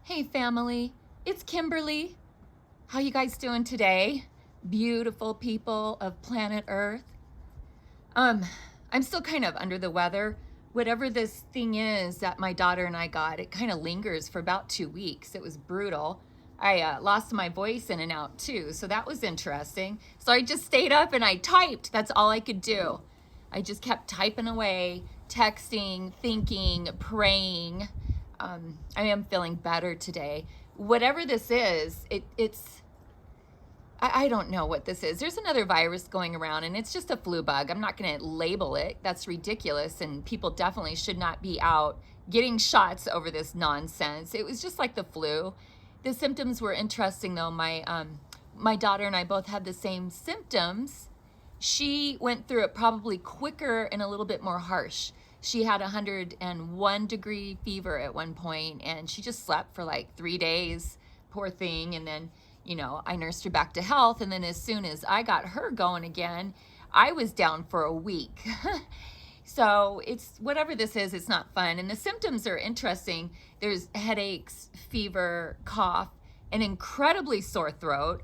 Hey family, it's Kimberly. How you guys doing today? Beautiful people of planet Earth. I'm still kind of under the weather. Whatever this thing is that my daughter and I got, it kind of lingers for about 2 weeks. It was brutal. I lost my voice in and out too, so that was interesting. So I just stayed up and I typed. That's all I could do. I just kept typing away, texting, thinking, praying. I am feeling better today. Whatever this is, I don't know what this is. There's another virus going around and it's just a flu bug. I'm not going to label it. That's ridiculous. And people definitely should not be out getting shots over this nonsense. It was just like the flu. The symptoms were interesting though. My daughter and I both had the same symptoms. She went through it probably quicker and a little bit more harsh. She had 101-degree fever at one point and she just slept for like 3 days, poor thing. And then, I nursed her back to health. And then as soon as I got her going again, I was down for a week. So it's whatever this is, it's not fun. And the symptoms are interesting. There's headaches, fever, cough, an incredibly sore throat.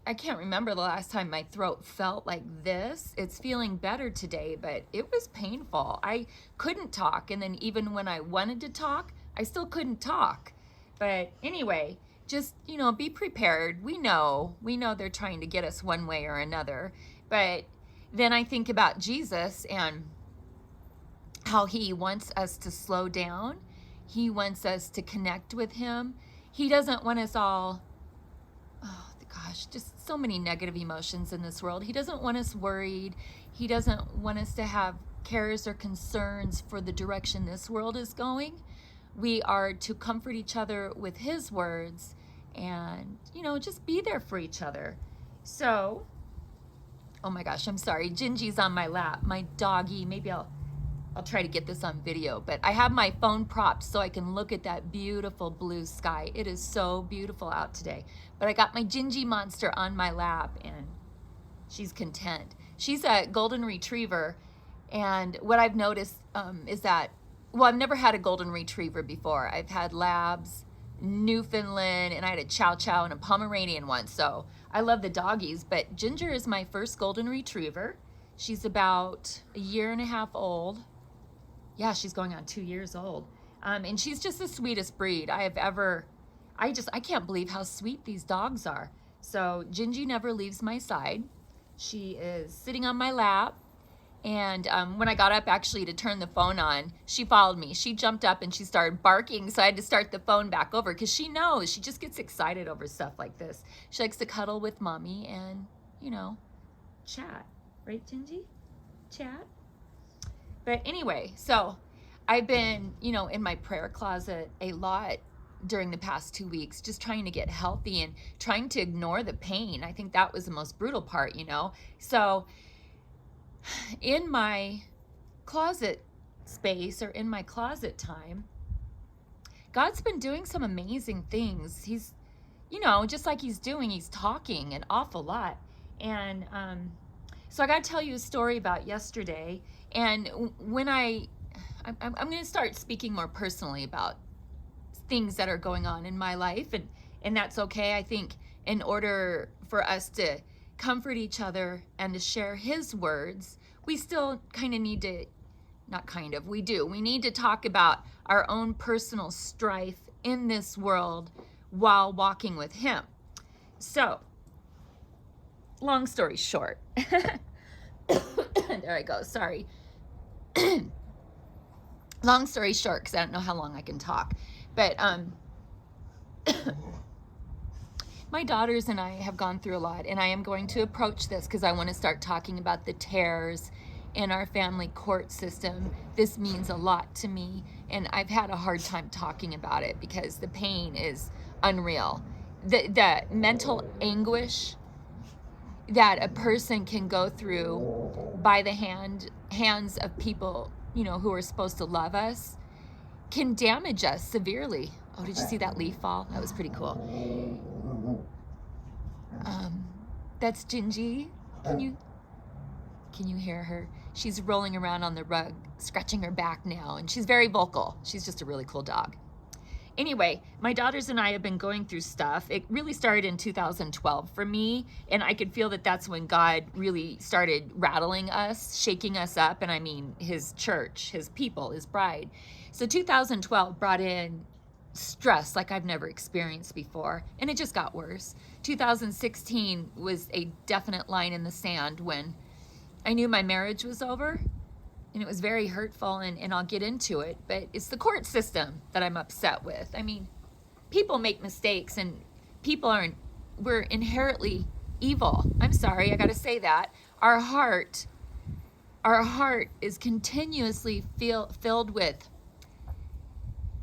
I can't remember the last time my throat felt like this. It's feeling better today, but it was painful. I couldn't talk. And then even when I wanted to talk, I still couldn't talk. But anyway, just, be prepared. We know they're trying to get us one way or another. But then I think about Jesus and how he wants us to slow down. He wants us to connect with him. He doesn't want us all, just so many negative emotions in this world. He doesn't want us worried. He doesn't want us to have cares or concerns for the direction this world is going. We are to comfort each other with his words and, just be there for each other. So, oh my gosh, I'm sorry. Gingy's on my lap, my doggy. Maybe I'll try to get this on video, but I have my phone propped so I can look at that beautiful blue sky. It is so beautiful out today. But I got my Gingy monster on my lap and she's content. She's a golden retriever. And what I've noticed is that, I've never had a golden retriever before. I've had labs, Newfoundland, and I had a Chow Chow and a Pomeranian once. So I love the doggies, but Ginger is my first golden retriever. She's about 1.5 years old. Yeah, she's going on 2 years old. And she's just the sweetest breed I have ever, I can't believe how sweet these dogs are. So Gingy never leaves my side. She is sitting on my lap. And when I got up actually to turn the phone on, she followed me. She jumped up and she started barking. So I had to start the phone back over because she knows, she just gets excited over stuff like this. She likes to cuddle with mommy and, chat. Right, Gingy? Chat? But anyway, so I've been, in my prayer closet a lot during the past 2 weeks, just trying to get healthy and trying to ignore the pain. I think that was the most brutal part, So in my closet space or in my closet time, God's been doing some amazing things. He's, just like he's talking an awful lot. And so I got to tell you a story about yesterday. And when I'm going to start speaking more personally about things that are going on in my life. And that's okay. I think in order for us to comfort each other and to share his words, we still kind of need to, we do. We need to talk about our own personal strife in this world while walking with him. So, long story short, there I go, sorry. Long story short, because I don't know how long I can talk, but my daughters and I have gone through a lot, and I am going to approach this because I want to start talking about the tears in our family court system. This means a lot to me, and I've had a hard time talking about it because the pain is unreal. The mental anguish that a person can go through by the hands of people, who are supposed to love us can damage us severely. Oh, did you see that leaf fall? That was pretty cool. That's Gingy. Can you hear her? She's rolling around on the rug, scratching her back now, and she's very vocal. She's just a really cool dog. Anyway, my daughters and I have been going through stuff. It really started in 2012 for me, and I could feel that that's when God really started rattling us, shaking us up, and I mean his church, his people, his bride. So 2012 brought in stress like I've never experienced before, and it just got worse. 2016 was a definite line in the sand when I knew my marriage was over, and it was very hurtful, and I'll get into it, but it's the court system that I'm upset with. I mean, people make mistakes, and we're inherently evil. I'm sorry, I gotta say that. Our heart is continuously filled with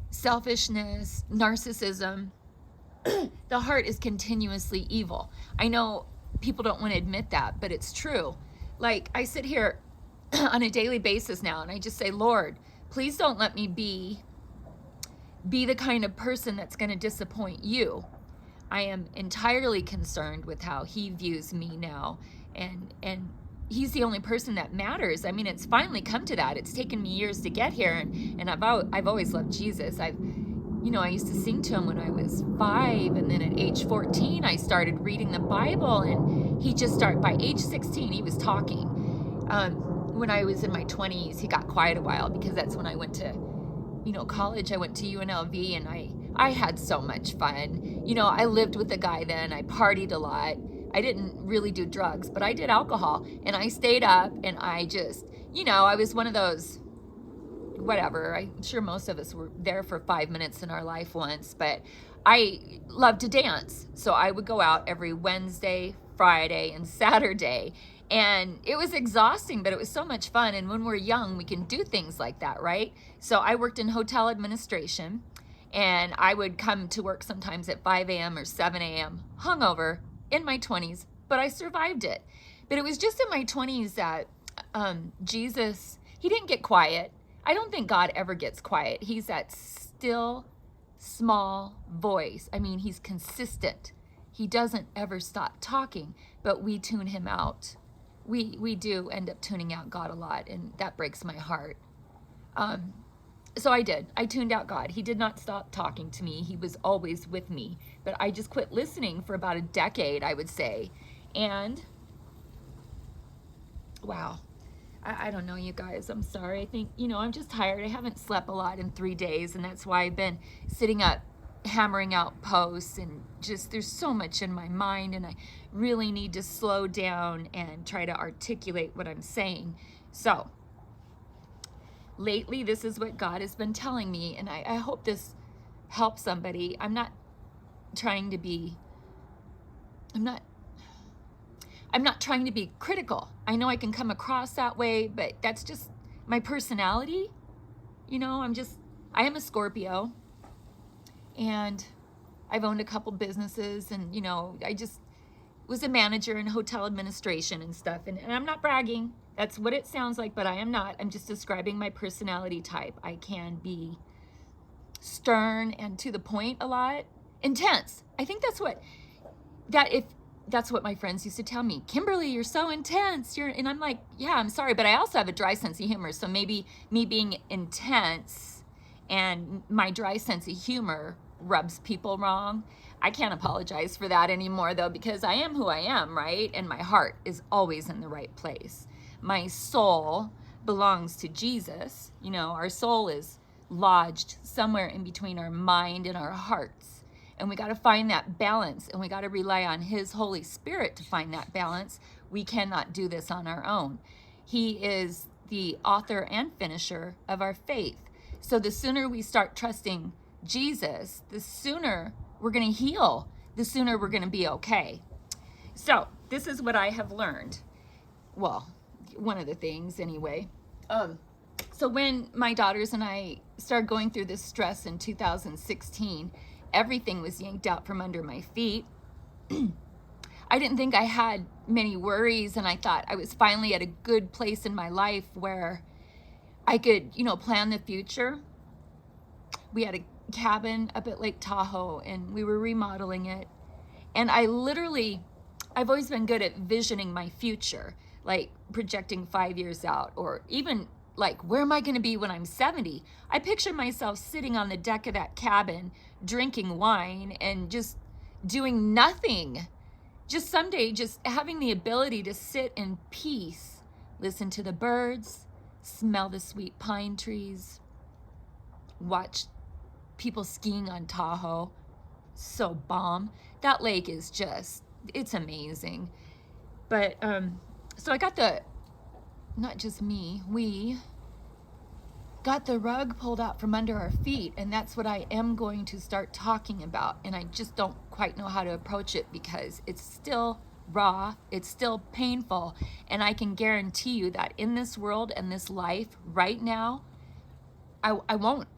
selfishness, narcissism. The heart is continuously evil. I know people don't want to admit that, but it's true. Like, I sit here on a daily basis now, and I just say, Lord, please don't let me be the kind of person that's going to disappoint you. I am entirely concerned with how he views me now, and he's the only person that matters. I mean, it's finally come to that. It's taken me years to get here, and I've always loved Jesus. I used to sing to him when I was 5, and then at age 14 I started reading the Bible, and by age 16 he was talking. When I was in my 20s, he got quiet a while, because that's when I went to college. I went to UNLV, and I had so much fun. I lived with a guy then. I partied a lot. I didn't really do drugs, but I did alcohol, and I stayed up, and I just, I was one of those, whatever. I'm sure most of us were there for 5 minutes in our life once, but I loved to dance. So I would go out every Wednesday, Friday, and Saturday, and it was exhausting, but it was so much fun. And when we're young, we can do things like that, right? So I worked in hotel administration, and I would come to work sometimes at 5 a.m. or 7 a.m. hungover in my 20s, but I survived it. But it was just in my 20s that Jesus, he didn't get quiet. I don't think God ever gets quiet. He's that still, small voice. I mean, he's consistent. He doesn't ever stop talking, but we tune him out. We do end up tuning out God a lot, and that breaks my heart. So I did. I tuned out God. He did not stop talking to me. He was always with me, but I just quit listening for about a decade, I would say. And wow, I don't know, you guys. I'm sorry. I think, I'm just tired. I haven't slept a lot in 3 days, and that's why I've been sitting up hammering out posts, and just there's so much in my mind, and I really need to slow down and try to articulate what I'm saying. So lately, this is what God has been telling me, and I hope this helps somebody. I'm not trying to be critical. I know I can come across that way, but that's just my personality. I am a Scorpio, and I've owned a couple businesses, and I just was a manager in hotel administration and stuff, and I'm not bragging. That's what it sounds like, but I am not. I'm just describing my personality type. I can be stern and to the point a lot. Intense. I think that's what my friends used to tell me. Kimberly, you're so intense. And I'm like, yeah, I'm sorry, but I also have a dry sense of humor. So maybe me being intense and my dry sense of humor rubs people wrong. I can't apologize for that anymore, though, because I am who I am, right? And my heart is always in the right place. My soul belongs to Jesus. Our soul is lodged somewhere in between our mind and our hearts. And we got to find that balance, and we got to rely on his Holy Spirit to find that balance. We cannot do this on our own. He is the author and finisher of our faith. So the sooner we start trusting Jesus, the sooner we're going to heal, the sooner we're going to be okay. So this is what I have learned. Well, one of the things anyway. So when my daughters and I started going through this stress in 2016, everything was yanked out from under my feet. I didn't think I had many worries, and I thought I was finally at a good place in my life where I could, plan the future. We had a cabin up at Lake Tahoe, and we were remodeling it. And I've always been good at visioning my future, like projecting 5 years out, or even like, where am I going to be when I'm 70? I picture myself sitting on the deck of that cabin, drinking wine and just doing nothing. Just someday, just having the ability to sit in peace, listen to the birds, smell the sweet pine trees, watch people skiing on Tahoe. So bomb. That lake is just, it's amazing. But so I got not just me, we got the rug pulled out from under our feet, and that's what I am going to start talking about. And I just don't quite know how to approach it because it's still raw, it's still painful, and I can guarantee you that in this world and this life right now, I won't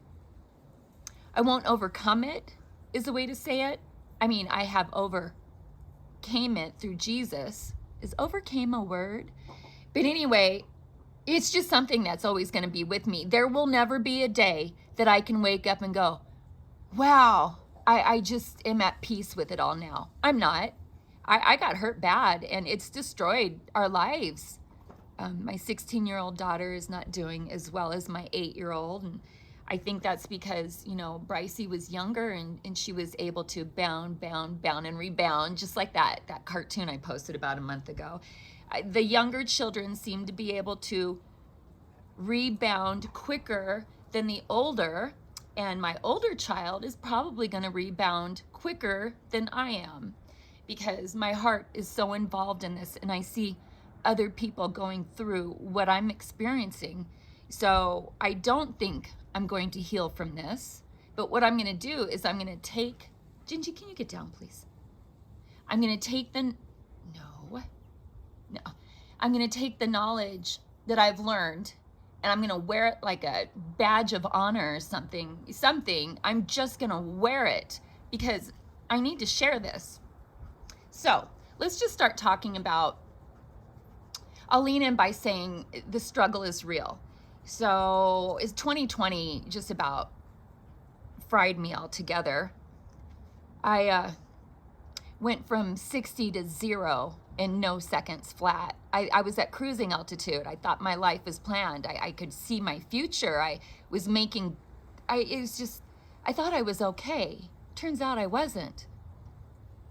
overcome it, is the way to say it. I mean, I have overcame it through Jesus. Is overcame a word? But anyway, it's just something that's always going to be with me. There will never be a day that I can wake up and go, wow, I just am at peace with it all now. I'm not. I got hurt bad, and it's destroyed our lives. My 16-year-old daughter is not doing as well as my 8-year-old, and I think that's because, you know, Brycey was younger and she was able to bound, and rebound, just like that cartoon I posted about a month ago. The younger children seem to be able to rebound quicker than the older, and my older child is probably going to rebound quicker than I am because my heart is so involved in this, and I see other people going through what I'm experiencing. So I don't think I'm going to heal from this, but what I'm going to do is I'm going to take, Gingy, can you get down, please? I'm going to take I'm going to take the knowledge that I've learned, and I'm going to wear it like a badge of honor or something. I'm just going to wear it because I need to share this. So let's just start talking about, I'll lean in by saying the struggle is real. So is 2020 just about fried me altogether. I went from 60 to 0 in no seconds flat. I was at cruising altitude. I thought my life was planned. I could see my future. I thought I was okay. Turns out I wasn't.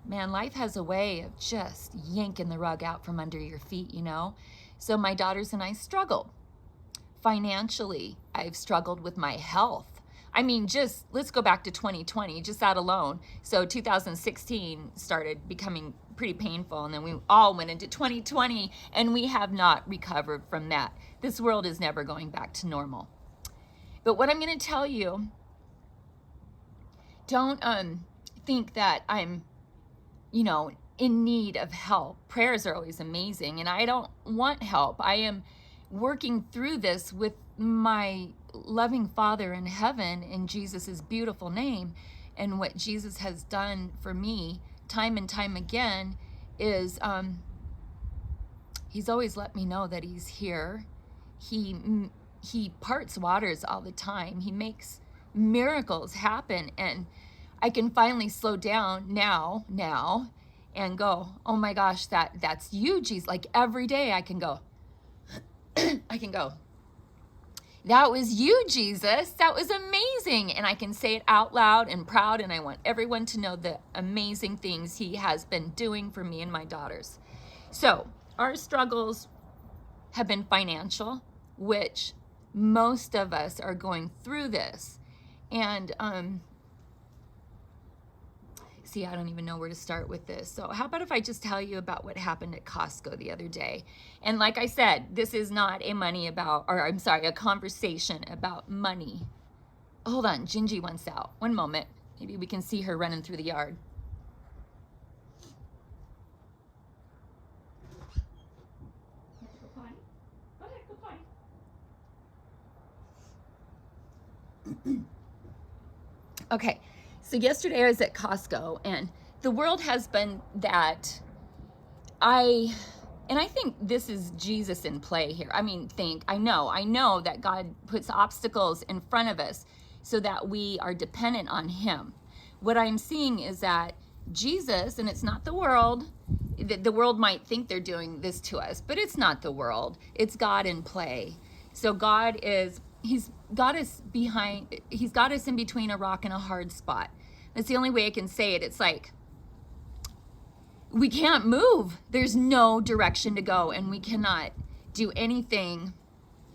Man, life has a way of just yanking the rug out from under your feet, you know? So my daughters and I struggled. Financially, I've struggled with my health. I mean, just let's go back to 2020, just that alone. So 2016 started becoming pretty painful, and then we all went into 2020, and we have not recovered from that. This world is never going back to normal. But what I'm going to tell you, don't think that I'm, you know, in need of help. Prayers are always amazing, and I don't want help. I am working through this with my loving Father in heaven in Jesus's beautiful name. And what Jesus has done for me time and time again is he's always let me know that he's here. He parts waters all the time. He makes miracles happen, and I can finally slow down now and go, oh my gosh, that's you, Jesus. Like every day I can go that was you, Jesus. That was amazing. And I can say it out loud and proud, and I want everyone to know the amazing things he has been doing for me and my daughters. So our struggles have been financial, which most of us are going through this. And see, I don't even know where to start with this. So how about if I just tell you about what happened at Costco the other day? And like I said, this is not a conversation about money. Hold on, Gingy wants out. One moment. Maybe we can see her running through the yard. Okay. So yesterday I was at Costco, and the world has been that I think this is Jesus in play here. I know that God puts obstacles in front of us so that we are dependent on him. What I'm seeing is that Jesus, and it's not the world, the world might think they're doing this to us, but it's not the world. It's God in play. So he's got us in between a rock and a hard spot. That's the only way I can say it. It's like we can't move. There's no direction to go, and we cannot do anything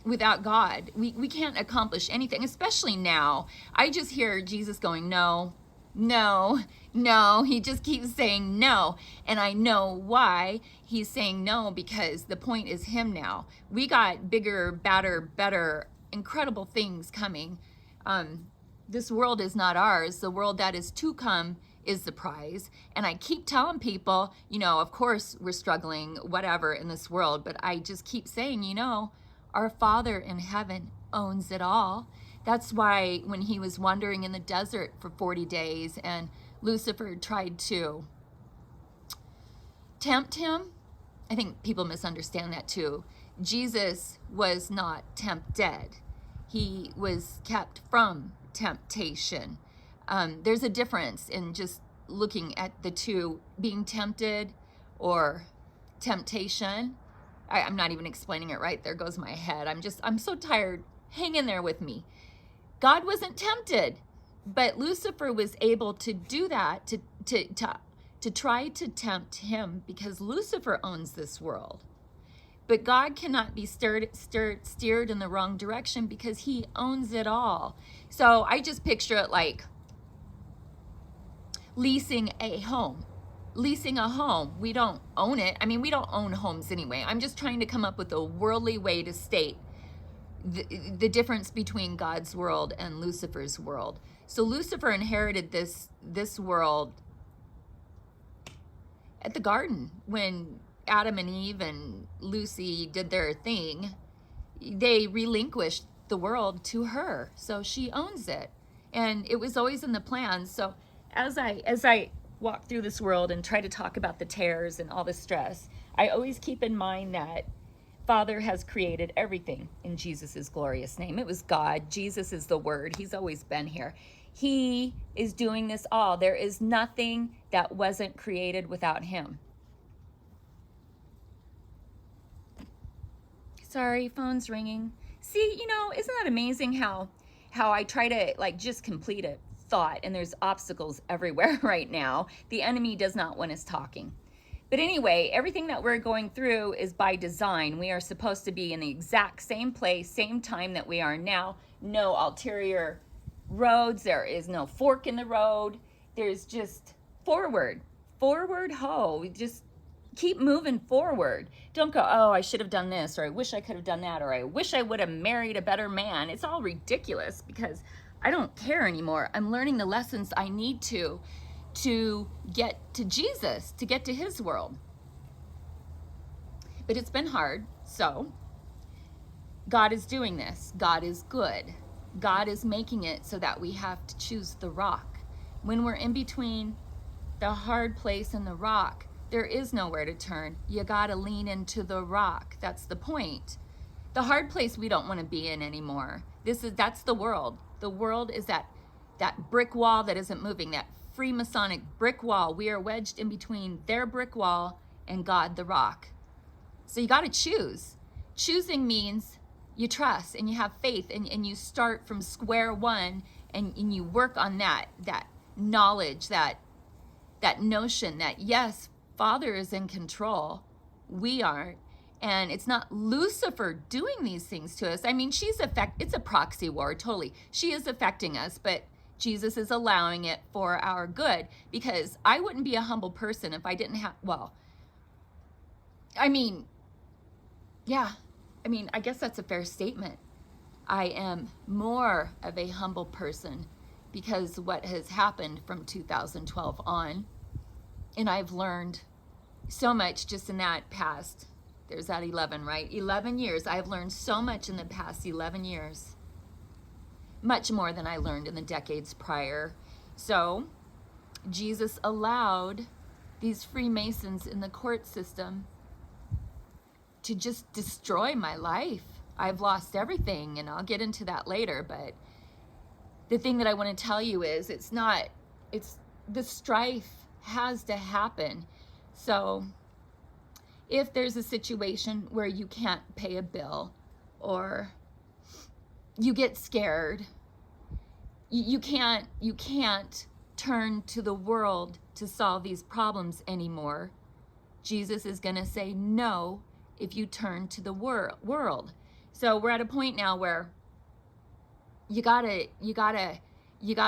without God. We can't accomplish anything, especially now. I just hear Jesus going, no, no, no. He just keeps saying no. And I know why he's saying no, because the point is him now. We got bigger, badder, better, incredible things coming. This world is not ours. The world that is to come is the prize. And I keep telling people, of course we're struggling, whatever, in this world, but I just keep saying, our Father in heaven owns it all. That's why when he was wandering in the desert for 40 days and Lucifer tried to tempt him, I think people misunderstand that too. Jesus was not tempted. He was kept from temptation. There's a difference in just looking at the two, being tempted or temptation. I'm not even explaining it right. There goes my head. I'm so tired. Hang in there with me. God wasn't tempted, but Lucifer was able to do that, to try to tempt him, because Lucifer owns this world. But God cannot be steered in the wrong direction because he owns it all. So I just picture it like leasing a home. Leasing a home, we don't own it. I mean, we don't own homes anyway. I'm just trying to come up with a worldly way to state the difference between God's world and Lucifer's world. So Lucifer inherited this world at the garden when Adam and Eve and Lucy did their thing. They relinquished the world to her, so she owns it, and it was always in the plan. So as I walk through this world and try to talk about the tears and all the stress, I always keep in mind that Father has created everything in Jesus's glorious name. It was God. Jesus is the Word. He's always been here. He is doing this all. There is nothing that wasn't created without him. Sorry, phone's ringing. See, isn't that amazing how I try to just complete a thought, and there's obstacles everywhere right now. The enemy does not want us talking. But anyway, everything that we're going through is by design. We are supposed to be in the exact same place, same time that we are now. No ulterior roads. There is no fork in the road. There's just forward, ho. We just keep moving forward. Don't go, oh, I should have done this, or I wish I could have done that, or I wish I would have married a better man. It's all ridiculous because I don't care anymore. I'm learning the lessons I need to get to Jesus, to get to his world. But it's been hard. So God is doing this. God is good. God is making it so that we have to choose the rock. When we're in between the hard place and the rock, there is nowhere to turn. You gotta lean into the rock. That's the point. The hard place we don't want to be in anymore. That's the world. The world is that brick wall that isn't moving, that Freemasonic brick wall. We are wedged in between their brick wall and God, the rock. So you got to choose. Choosing means you trust and you have faith, and you start from square one, and you work on that knowledge, that notion that yes, Father is in control. We aren't. And it's not Lucifer doing these things to us. I mean, it's a proxy war, totally. She is affecting us, but Jesus is allowing it for our good, because I wouldn't be a humble person if I didn't have, I guess that's a fair statement. I am more of a humble person because what has happened from 2012 on, and I've learned so much just in that past, there's that 11, right? 11 years. I've learned so much in the past 11 years. Much more than I learned in the decades prior. So Jesus allowed these Freemasons in the court system to just destroy my life. I've lost everything, and I'll get into that later. But the thing that I want to tell you is the strife has to happen. So if there's a situation where you can't pay a bill, or you get scared. You can't turn to the world to solve these problems anymore. Jesus is going to say no if you turn to the world. So we're at a point now where you gotta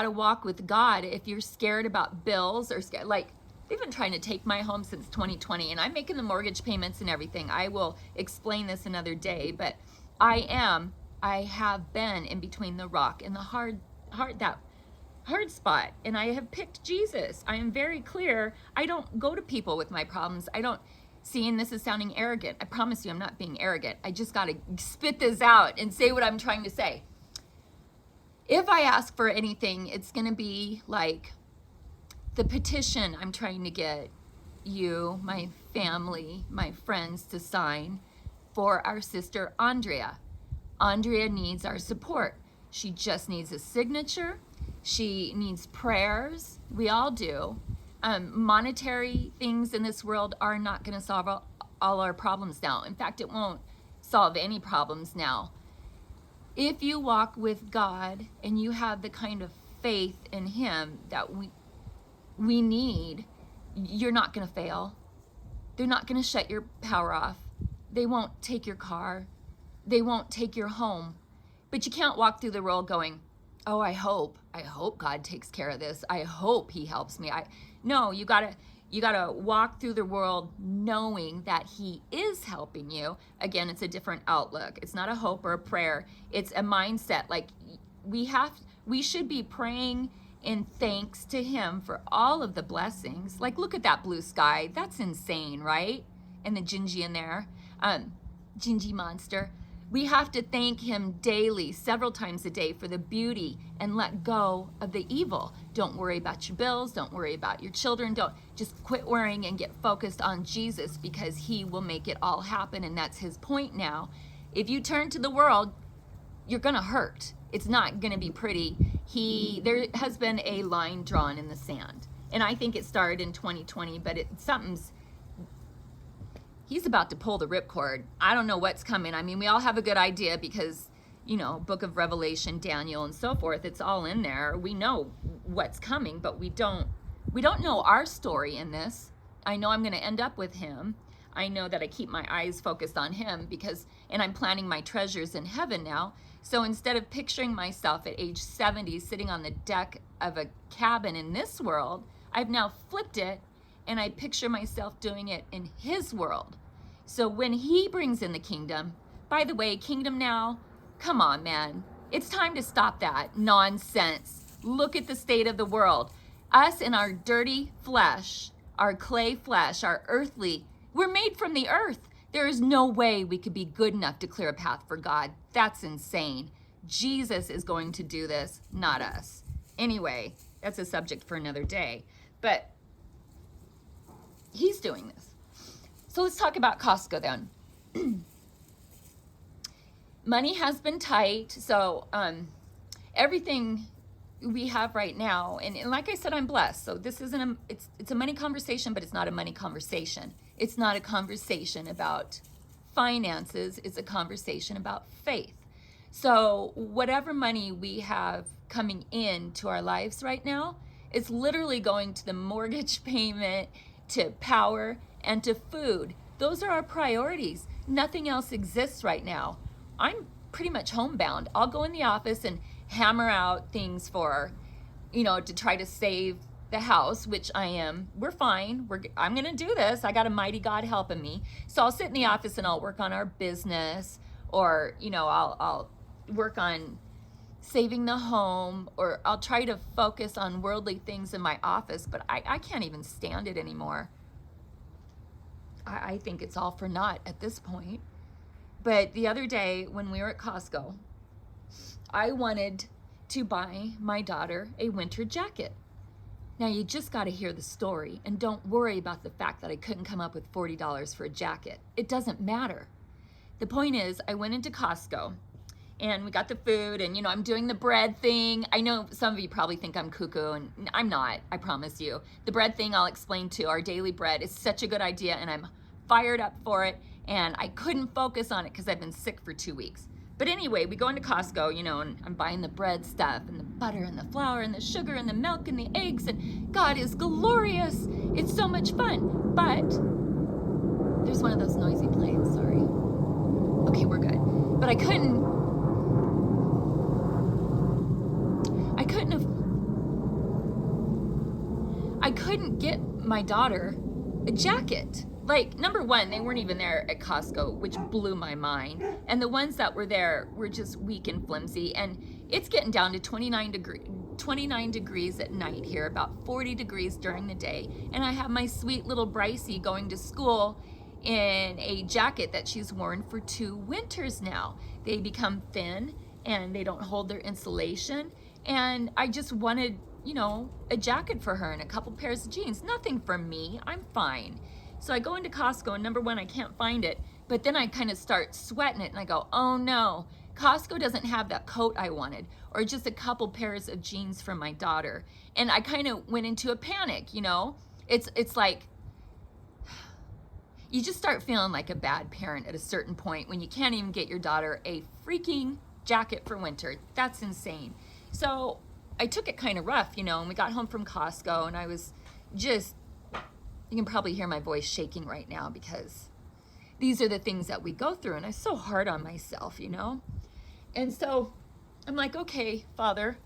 walk with God. If you're scared about bills or scared, like they've been trying to take my home since 2020, and I'm making the mortgage payments and everything. I will explain this another day, but I have been in between the rock and the hard spot, and I have picked Jesus. I am very clear. I don't go to people with my problems. I don't see, and this is sounding arrogant. I promise you I'm not being arrogant. I just got to spit this out and say what I'm trying to say. If I ask for anything, it's going to be like the petition I'm trying to get you, my family, my friends to sign for our sister Andrea. Andrea needs our support. She just needs a signature. She needs prayers. We all do. Monetary things in this world are not going to solve all our problems now. In fact, it won't solve any problems now. If you walk with God and you have the kind of faith in Him that we need, you're not going to fail. They're not going to shut your power off. They won't take your car. They won't take your home. But you can't walk through the world going, oh, I hope God takes care of this. I hope He helps me. No, you gotta walk through the world knowing that He is helping you. Again, it's a different outlook. It's not a hope or a prayer. It's a mindset. Like we should be praying in thanks to Him for all of the blessings. Like, look at that blue sky. That's insane, right? And the Gingy in there, Gingy monster. We have to thank Him daily, several times a day, for the beauty and let go of the evil. Don't worry about your bills. Don't worry about your children. Don't just quit worrying and get focused on Jesus, because He will make it all happen. And that's His point now. If you turn to the world, you're going to hurt. It's not going to be pretty. There has been a line drawn in the sand. And I think it started in 2020, but He's about to pull the ripcord. I don't know what's coming. I mean, we all have a good idea because, Book of Revelation, Daniel, and so forth, it's all in there. We know what's coming, but we don't know our story in this. I know I'm going to end up with Him. I know that I keep my eyes focused on Him and I'm planning my treasures in heaven now. So instead of picturing myself at age 70 sitting on the deck of a cabin in this world, I've now flipped it, and I picture myself doing it in His world. So when He brings in the kingdom, by the way, kingdom now, come on, man. It's time to stop that nonsense. Look at the state of the world. Us in our dirty flesh, our clay flesh, our earthly, we're made from the earth. There is no way we could be good enough to clear a path for God. That's insane. Jesus is going to do this, not us. Anyway, that's a subject for another day. But He's doing this. So let's talk about Costco then. Money has been tight. So everything we have right now, and like I said, I'm blessed. So this isn't it's a money conversation, but it's not a money conversation. It's not a conversation about finances. It's a conversation about faith. So whatever money we have coming into our lives right now, it's literally going to the mortgage payment, to power, and to food. Those are our priorities. Nothing else exists right now. I'm pretty much homebound. I'll go in the office and hammer out things for, to try to save the house, which I am. We're fine. I'm going to do this. I got a mighty God helping me. So I'll sit in the office and I'll work on our business, or, I'll work on saving the home, or I'll try to focus on worldly things in my office, but I can't even stand it anymore. I think it's all for naught at this point. But the other day when we were at Costco, I wanted to buy my daughter a winter jacket. Now you just got to hear the story, and don't worry about the fact that I couldn't come up with $40 for a jacket. It doesn't matter. The point is, I went into Costco and we got the food, and I'm doing the bread thing. I know some of you probably think I'm cuckoo, and I'm not, I promise you. The bread thing I'll explain too. Our daily bread is such a good idea, and I'm fired up for it, and I couldn't focus on it because I've been sick for 2 weeks. But anyway, we go into Costco, you know, and I'm buying the bread stuff and the butter and the flour and the sugar and the milk and the eggs, and God is glorious. It's so much fun. But there's one of those noisy planes, sorry. Okay, we're good. But I couldn't get my daughter a jacket. Like, number one, they weren't even there at Costco, which blew my mind. And the ones that were there were just weak and flimsy. And it's getting down to 29 degrees at night here, about 40 degrees during the day. And I have my sweet little Brycey going to school in a jacket that she's worn for 2 winters now. They become thin and they don't hold their insulation. And I just wanted, you know, a jacket for her and a couple pairs of jeans. Nothing for me. I'm fine. So I go into Costco, and number one, I can't find it. But then I kind of start sweating it, and I go, oh no, Costco doesn't have that coat I wanted, or just a couple pairs of jeans for my daughter. And I kind of went into a panic, you know? It's like, you just start feeling like a bad parent at a certain point when you can't even get your daughter a freaking jacket for winter. That's insane. So I took it kind of rough, you know, and we got home from Costco, and I was just, you can probably hear my voice shaking right now because these are the things that we go through, and I'm so hard on myself, you know? And so I'm like, okay, Father,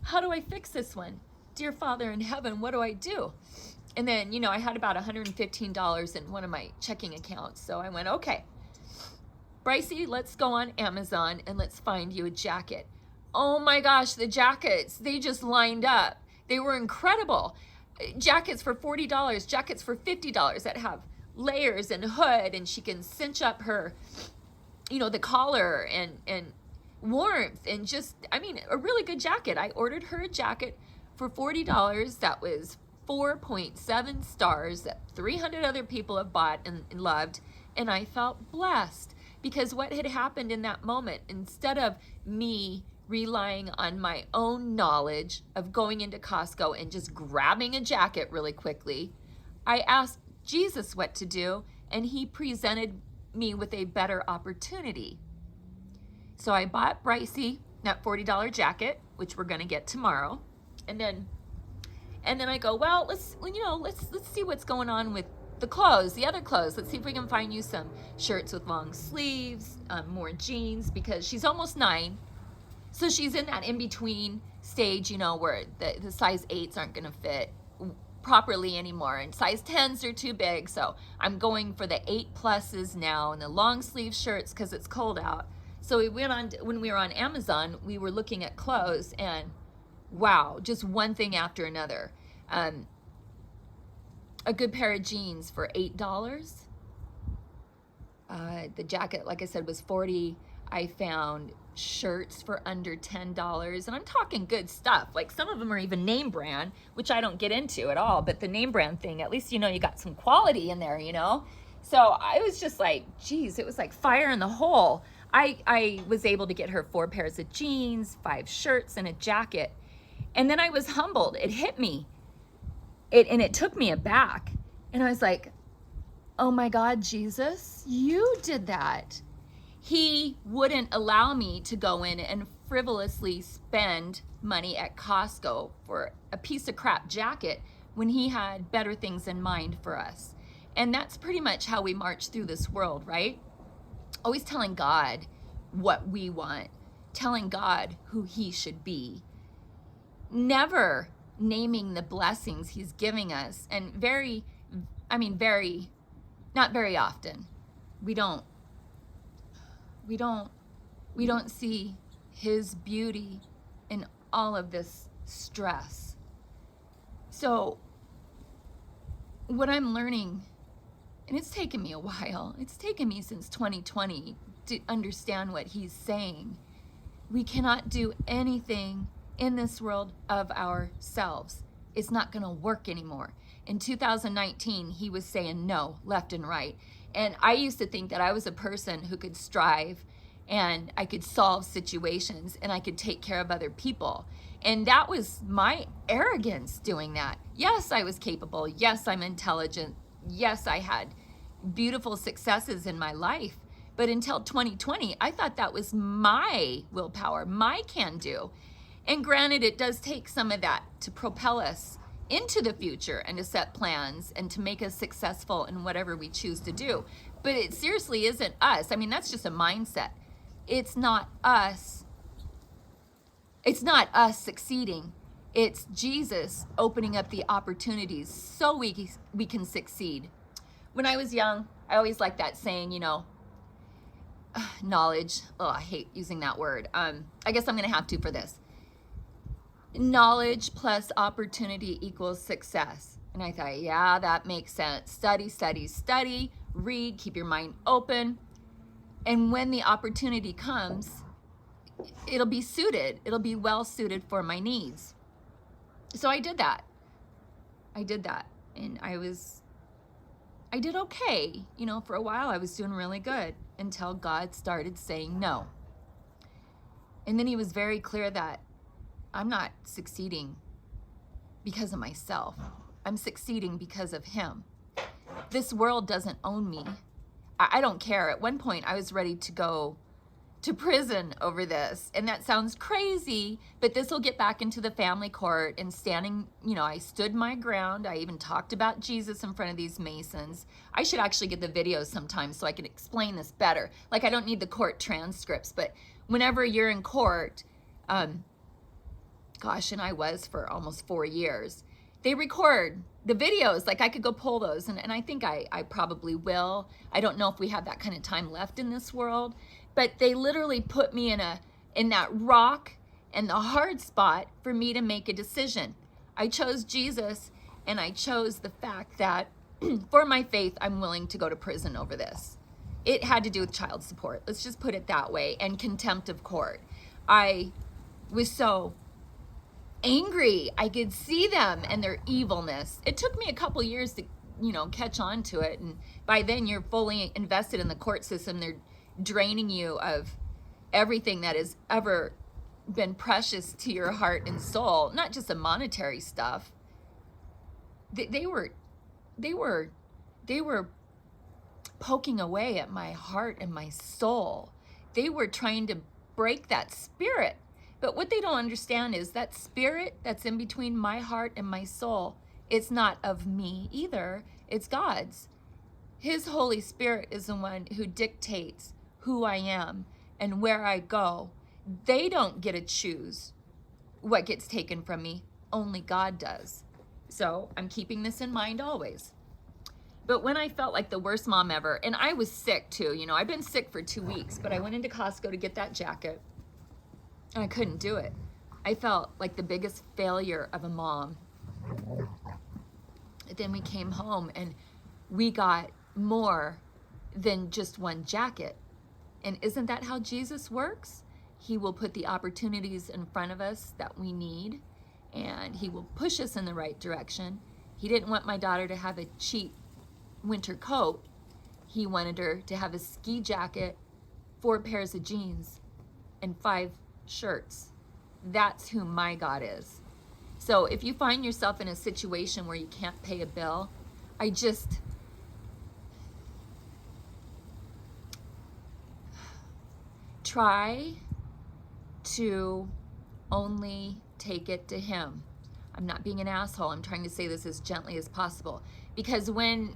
how do I fix this one? Dear Father in heaven, what do I do? And then, you know, I had about $115 in one of my checking accounts. So I went, okay, Brycey, let's go on Amazon and let's find you a jacket. Oh my gosh, the jackets, they just lined up. They were incredible. Jackets for $40, jackets for $50 that have layers and hood, and she can cinch up her, you know, the collar and warmth, and just, I mean, a really good jacket. I ordered her a jacket for $40 that was 4.7 stars that 300 other people have bought and loved, and I felt blessed because what had happened in that moment, instead of me relying on my own knowledge of going into Costco and just grabbing a jacket really quickly, I asked Jesus what to do, and he presented me with a better opportunity. So I bought Brycey that $40 jacket, which we're gonna get tomorrow, and then I go, well, let's see what's going on with the clothes, the other clothes. Let's see if we can find you some shirts with long sleeves, more jeans, because she's almost 9. So she's in that in-between stage, you know, where the size 8s aren't going to fit properly anymore, and size 10s are too big. So I'm going for the 8+ now and the long sleeve shirts because it's cold out. So when we were on Amazon, we were looking at clothes, and wow, just one thing after another. A good pair of jeans for $8. The jacket, like I said, was $40. I found shirts for under $10, and I'm talking good stuff. Like, some of them are even name brand, which I don't get into at all, but the name brand thing, at least, you know, you got some quality in there, you know? So I was just like, geez, it was like fire in the hole. I was able to get her 4 pairs of jeans, 5 shirts, and a jacket. And then I was humbled. It hit me. It took me aback. And I was like, oh my God, Jesus, you did that. He wouldn't allow me to go in and frivolously spend money at Costco for a piece of crap jacket when he had better things in mind for us. And that's pretty much how we march through this world, right? Always telling God what we want, telling God who he should be, never naming the blessings he's giving us. And not very often. We don't see his beauty in all of this stress. So what I'm learning, and it's taken me a while, it's taken me since 2020 to understand what he's saying. We cannot do anything in this world of ourselves. It's not going to work anymore. In 2019, he was saying no left and right. And I used to think that I was a person who could strive and I could solve situations and I could take care of other people. And that was my arrogance doing that. Yes, I was capable. Yes, I'm intelligent. Yes, I had beautiful successes in my life. But until 2020, I thought that was my willpower, my can do. And granted, it does take some of that to propel us into the future and to set plans and to make us successful in whatever we choose to do. But it seriously isn't us. I mean, that's just a mindset. It's not us. It's not us succeeding. It's Jesus opening up the opportunities so we can succeed. When I was young, I always liked that saying, you know, knowledge. Oh, I hate using that word. I guess I'm going to have to for this. Knowledge plus opportunity equals success. And I thought, yeah, that makes sense. Study, study, study, read, keep your mind open. And when the opportunity comes, it'll be suited. It'll be well suited for my needs. So I did that. And I did okay. You know, for a while I was doing really good until God started saying no. And then he was very clear that I'm not succeeding because of myself. I'm succeeding because of him. This world doesn't own me. I don't care. At one point, I was ready to go to prison over this. And that sounds crazy, but this will get back into the family court and standing, you know, I stood my ground. I even talked about Jesus in front of these Masons. I should actually get the videos sometime so I can explain this better. Like, I don't need the court transcripts, but whenever you're in court, gosh, and I was for almost 4 years, they record the videos. Like, I could go pull those, and I think I probably will. I don't know if we have that kind of time left in this world, but they literally put me in that rock and the hard spot for me to make a decision. I chose Jesus, and I chose the fact that for my faith, I'm willing to go to prison over this. It had to do with child support. Let's just put it that way, and contempt of court. I was so angry. I could see them and their evilness. It took me a couple years to, you know, catch on to it. And by then you're fully invested in the court system. They're draining you of everything that has ever been precious to your heart and soul, not just the monetary stuff. They were poking away at my heart and my soul. They were trying to break that spirit. But what they don't understand is that spirit that's in between my heart and my soul, it's not of me either. It's God's. His Holy Spirit is the one who dictates who I am and where I go. They don't get to choose what gets taken from me. Only God does. So I'm keeping this in mind always. But when I felt like the worst mom ever, and I was sick too, you know, I've been sick for 2 weeks, but I went into Costco to get that jacket. And I couldn't do it. I felt like the biggest failure of a mom. Then we came home and we got more than just one jacket. And isn't that how Jesus works? He will put the opportunities in front of us that we need, and he will push us in the right direction. He didn't want my daughter to have a cheap winter coat. He wanted her to have a ski jacket, 4 pairs of jeans, and 5 shirts. That's who my God is. So if you find yourself in a situation where you can't pay a bill, I just try to only take it to him. I'm not being an asshole. I'm trying to say this as gently as possible, because when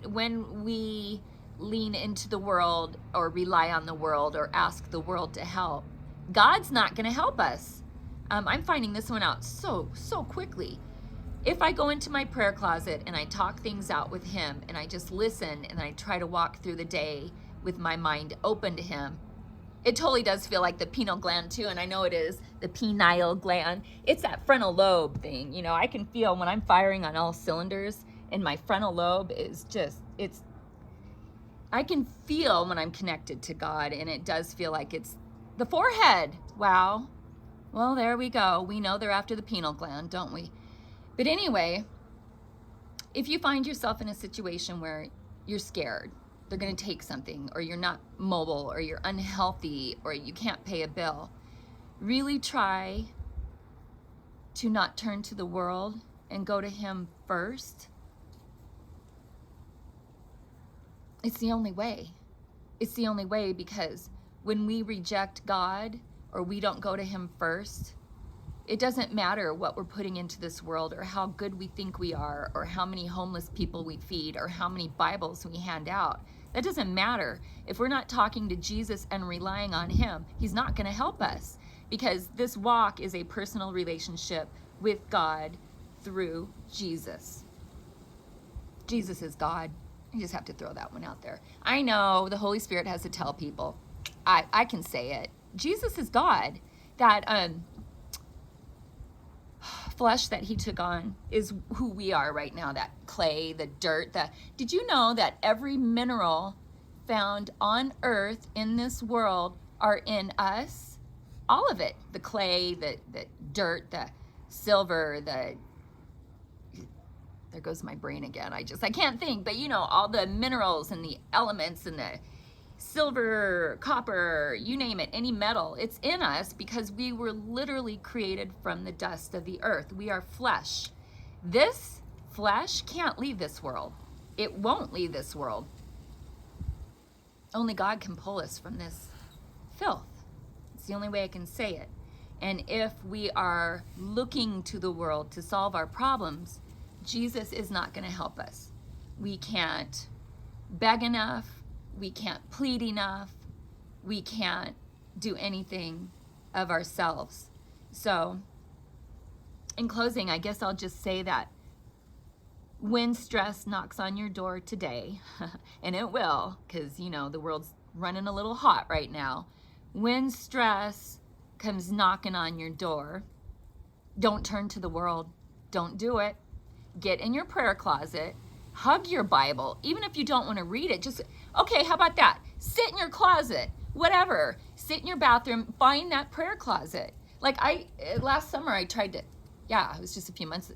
we lean into the world or rely on the world or ask the world to help, God's not going to help us. I'm finding this one out so quickly. If I go into my prayer closet and I talk things out with him and I just listen and I try to walk through the day with my mind open to him, it totally does feel like the pineal gland too. And I know it is the pineal gland. It's that frontal lobe thing. You know, I can feel when I'm firing on all cylinders and my frontal lobe is just, I can feel when I'm connected to God, and it does feel like it's the forehead. Wow. Well, there we go. We know they're after the pineal gland, don't we? But anyway, if you find yourself in a situation where you're scared, they're going to take something, or you're not mobile, or you're unhealthy, or you can't pay a bill, really try to not turn to the world and go to him first. It's the only way. It's the only way, because when we reject God or we don't go to him first, it doesn't matter what we're putting into this world or how good we think we are or how many homeless people we feed or how many Bibles we hand out. That doesn't matter. If we're not talking to Jesus and relying on him, he's not going to help us, because this walk is a personal relationship with God through Jesus. Jesus is God. You just have to throw that one out there. I know the Holy Spirit has to tell people. I can say it. Jesus is God. That flesh that he took on is who we are right now. That clay, the dirt. Did you know that every mineral found on earth in this world are in us? All of it. The clay, the dirt, the silver, there goes my brain again. I can't think, but all the minerals and the elements and the silver, copper, you name it, any metal, it's in us because we were literally created from the dust of the earth. We are flesh. This flesh can't leave this world. It won't leave this world. Only God can pull us from this filth. It's the only way I can say it. And if we are looking to the world to solve our problems, Jesus is not going to help us. We can't beg enough. We can't plead enough. We can't do anything of ourselves. So, in closing, I guess I'll just say that when stress knocks on your door today, and it will, because, the world's running a little hot right now. When stress comes knocking on your door, don't turn to the world. Don't do it. Get in your prayer closet. Hug your Bible. Even if you don't want to read it, okay, how about that? Sit in your closet, whatever. Sit in your bathroom, find that prayer closet. Like last summer I tried to, it was just a few months,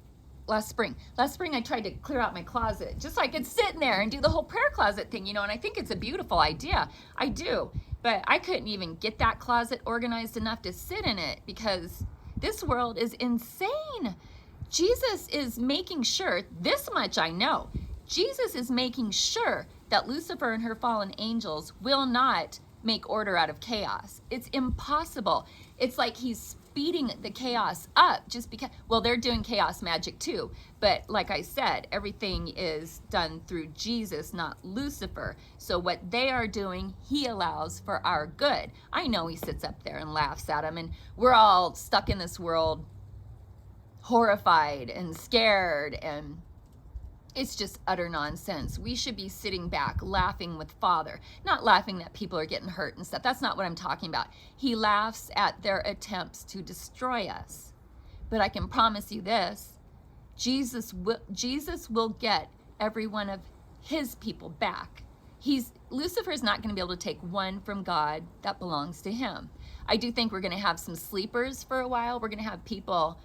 last spring I tried to clear out my closet just so I could sit in there and do the whole prayer closet thing, and I think it's a beautiful idea. I do, but I couldn't even get that closet organized enough to sit in it because this world is insane. Jesus is making sure, this much I know, Jesus is making sure that Lucifer and her fallen angels will not make order out of chaos. It's impossible. It's like he's speeding the chaos up just because, they're doing chaos magic too. But like I said, everything is done through Jesus, not Lucifer. So what they are doing, he allows for our good. I know he sits up there and laughs at them, and we're all stuck in this world horrified and scared, and it's just utter nonsense. We should be sitting back laughing with Father, not laughing that people are getting hurt and stuff. That's not what I'm talking about. He laughs at their attempts to destroy us. But I can promise you this, Jesus will get every one of his people back. Lucifer's not going to be able to take one from God that belongs to him. I do think we're going to have some sleepers for a while. We're going to have people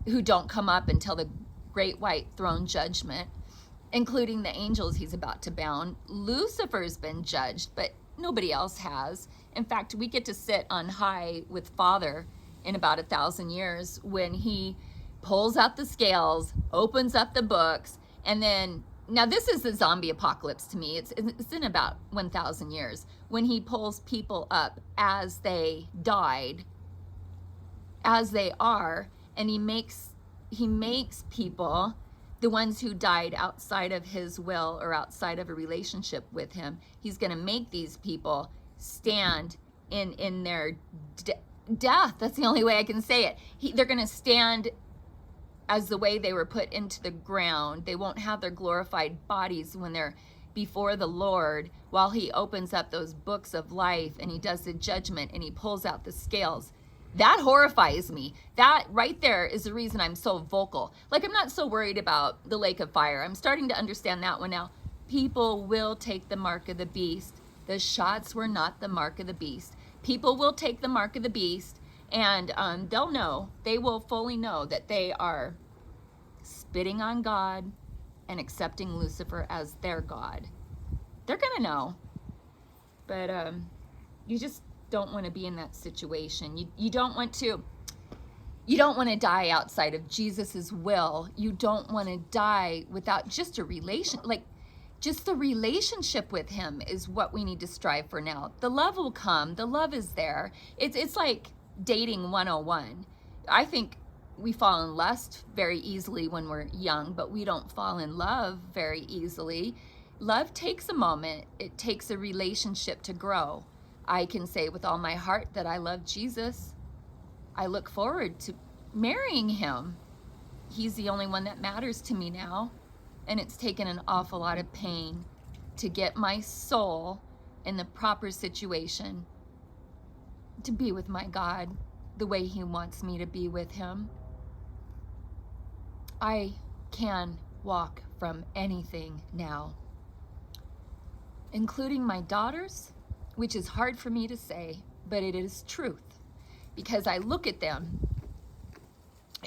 who don't come up until the great white throne judgment, including the angels he's about to bound. Lucifer's been judged, but nobody else has. In fact, we get to sit on high with Father in about 1,000 years when he pulls out the scales, opens up the books, and then, now this is the zombie apocalypse to me. It's in about 1,000 years when he pulls people up as they died, as they are, and he makes people, the ones who died outside of his will or outside of a relationship with him, he's going to make these people stand in their death. That's the only way I can say it. They're going to stand as the way they were put into the ground. They won't have their glorified bodies when they're before the Lord, while he opens up those books of life and he does the judgment and he pulls out the scales. That horrifies me. That right there is the reason I'm so vocal. Like, I'm not so worried about the lake of fire. I'm starting to understand that one now. People will take the mark of the beast. The shots were not the mark of the beast. People will take the mark of the beast, and they'll know, they will fully know that they are spitting on God and accepting Lucifer as their God. They're going to know. But you just don't want to be in that situation. You don't want to die outside of Jesus's will. You don't want to die without just a relation. Like, just the relationship with him is what we need to strive for now. The love will come. The love is there. It's like dating 101. I think we fall in lust very easily when we're young, but we don't fall in love very easily. Love takes a moment. It takes a relationship to grow. I can say with all my heart that I love Jesus. I look forward to marrying him. He's the only one that matters to me now. And it's taken an awful lot of pain to get my soul in the proper situation to be with my God the way he wants me to be with him. I can walk from anything now, including my daughters, which is hard for me to say, but it is truth, because I look at them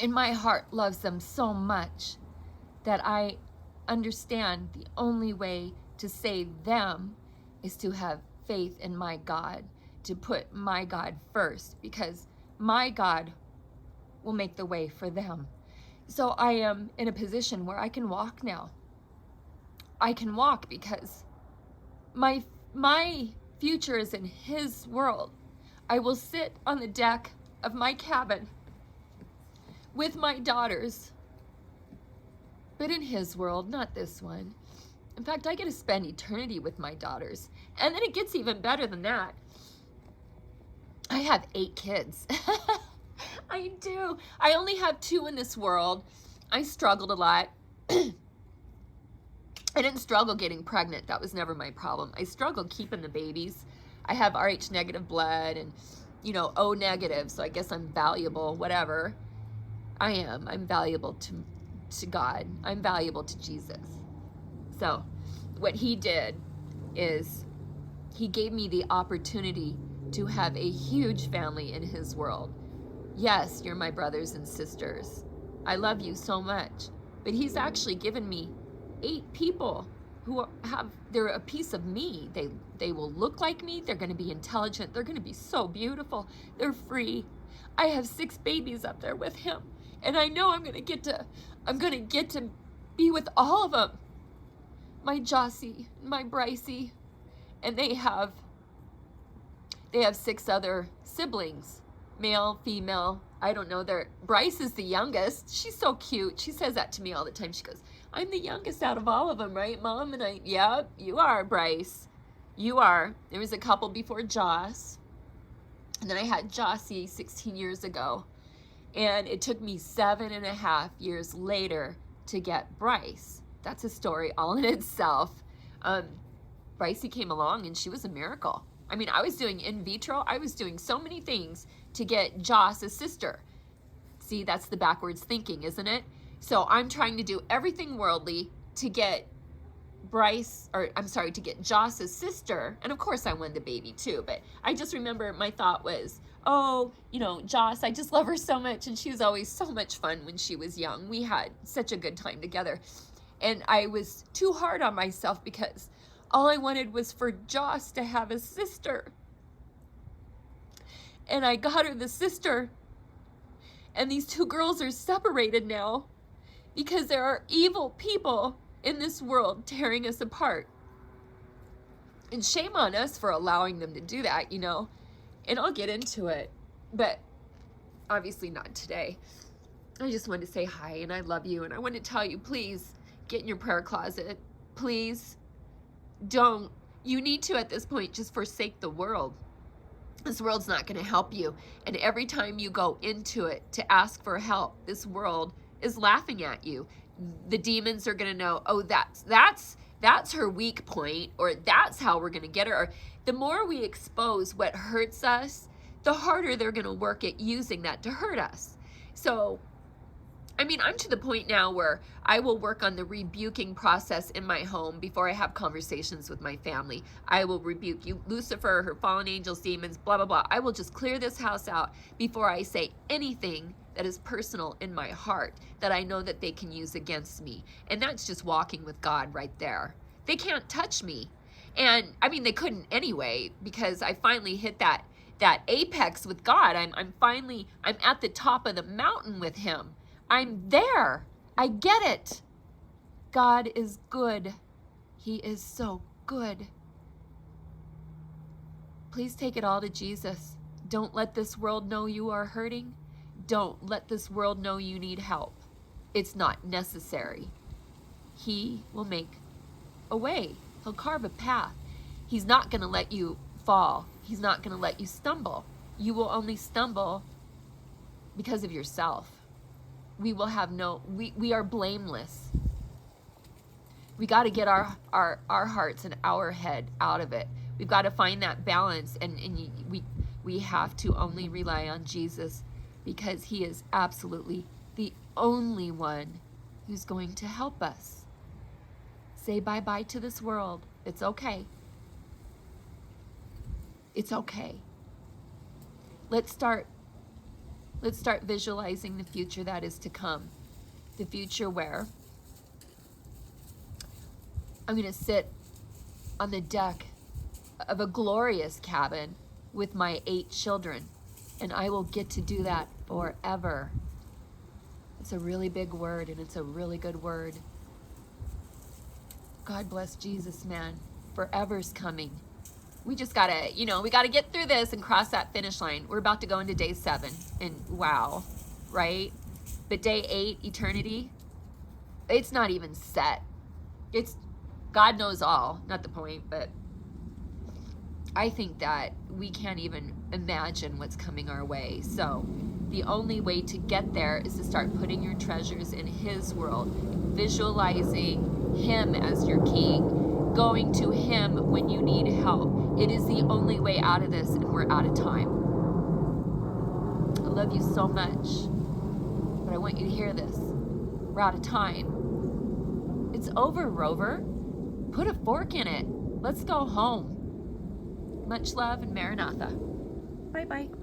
and my heart loves them so much that I understand the only way to save them is to have faith in my God, to put my God first, because my God will make the way for them. So I am in a position where I can walk now. I can walk because my future is in his world. I will sit on the deck of my cabin with my daughters, but in his world, not this one. In fact, I get to spend eternity with my daughters. And then it gets even better than that. I have 8 kids. I do. I only have 2 in this world. I struggled a lot. I didn't struggle getting pregnant. That was never my problem. I struggled keeping the babies. I have Rh negative blood and, O negative. So I guess I'm valuable, whatever. I am. I'm valuable to God. I'm valuable to Jesus. So what he did is he gave me the opportunity to have a huge family in his world. Yes, you're my brothers and sisters. I love you so much. But he's actually given me 8 people who they're a piece of me. They will look like me. They're going to be intelligent. They're going to be so beautiful. They're free. I have 6 babies up there with him. And I know I'm going to get to be with all of them. My Jossie, my Brycey, and they have 6 other siblings, male, female. I don't know. Bryce is the youngest. She's so cute. She says that to me all the time. She goes, "I'm the youngest out of all of them, right, Mom?" And yeah, you are, Bryce. You are. There was a couple before Joss. And then I had Jossie 16 years ago. And it took me 7.5 years later to get Bryce. That's a story all in itself. Brycey came along and she was a miracle. I mean, I was doing in vitro. I was doing so many things to get Joss a sister. See, that's the backwards thinking, isn't it? So I'm trying to do everything worldly to get to get Joss's sister. And of course I wanted the baby too, but I just remember my thought was, oh, Joss, I just love her so much. And she was always so much fun when she was young. We had such a good time together. And I was too hard on myself because all I wanted was for Joss to have a sister. And I got her the sister. And these 2 girls are separated now because there are evil people in this world tearing us apart. And shame on us for allowing them to do that, And I'll get into it, but obviously not today. I just wanted to say hi and I love you. And I want to tell you, please get in your prayer closet. Please don't. You need to, at this point, just forsake the world. This world's not going to help you. And every time you go into it to ask for help, this world is laughing at you. The demons are going to know, oh, that's her weak point, or that's how we're going to get her. Or the more we expose what hurts us, the harder they're going to work at using that to hurt us. So, I mean, I'm to the point now where I will work on the rebuking process in my home before I have conversations with my family. I will rebuke you, Lucifer, her fallen angels, demons, blah, blah, blah. I will just clear this house out before I say anything that is personal in my heart that I know that they can use against me. And that's just walking with God right there. They can't touch me. And I mean, they couldn't anyway, because I finally hit that apex with God. I'm at the top of the mountain with him. I'm there. I get it. God is good. He is so good. Please take it all to Jesus. Don't let this world know you are hurting. Don't let this world know you need help. It's not necessary. He will make a way. He'll carve a path. He's not going to let you fall. He's not going to let you stumble. You will only stumble because of yourself. We will have we are blameless. We got to get our hearts and our head out of it. We've got to find that balance, and we have to only rely on Jesus, because he is absolutely the only one who's going to help us. Say bye-bye to this world. It's okay. It's okay. Let's start visualizing the future that is to come. The future where I'm going to sit on the deck of a glorious cabin with my 8 children, and I will get to do that forever. It's a really big word, and it's a really good word. God bless Jesus, man. Forever's coming. We just gotta, we gotta get through this and cross that finish line. We're about to go into day 7, and wow, right? But day 8, eternity, it's not even set. It's, God knows all, not the point, but I think that we can't even imagine what's coming our way. So the only way to get there is to start putting your treasures in his world, visualizing him as your king, going to him when you need help. It is the only way out of this, and we're out of time. I love you so much, but I want you to hear this. We're out of time. It's over, Rover. Put a fork in it. Let's go home. Much love and Maranatha. Bye-bye.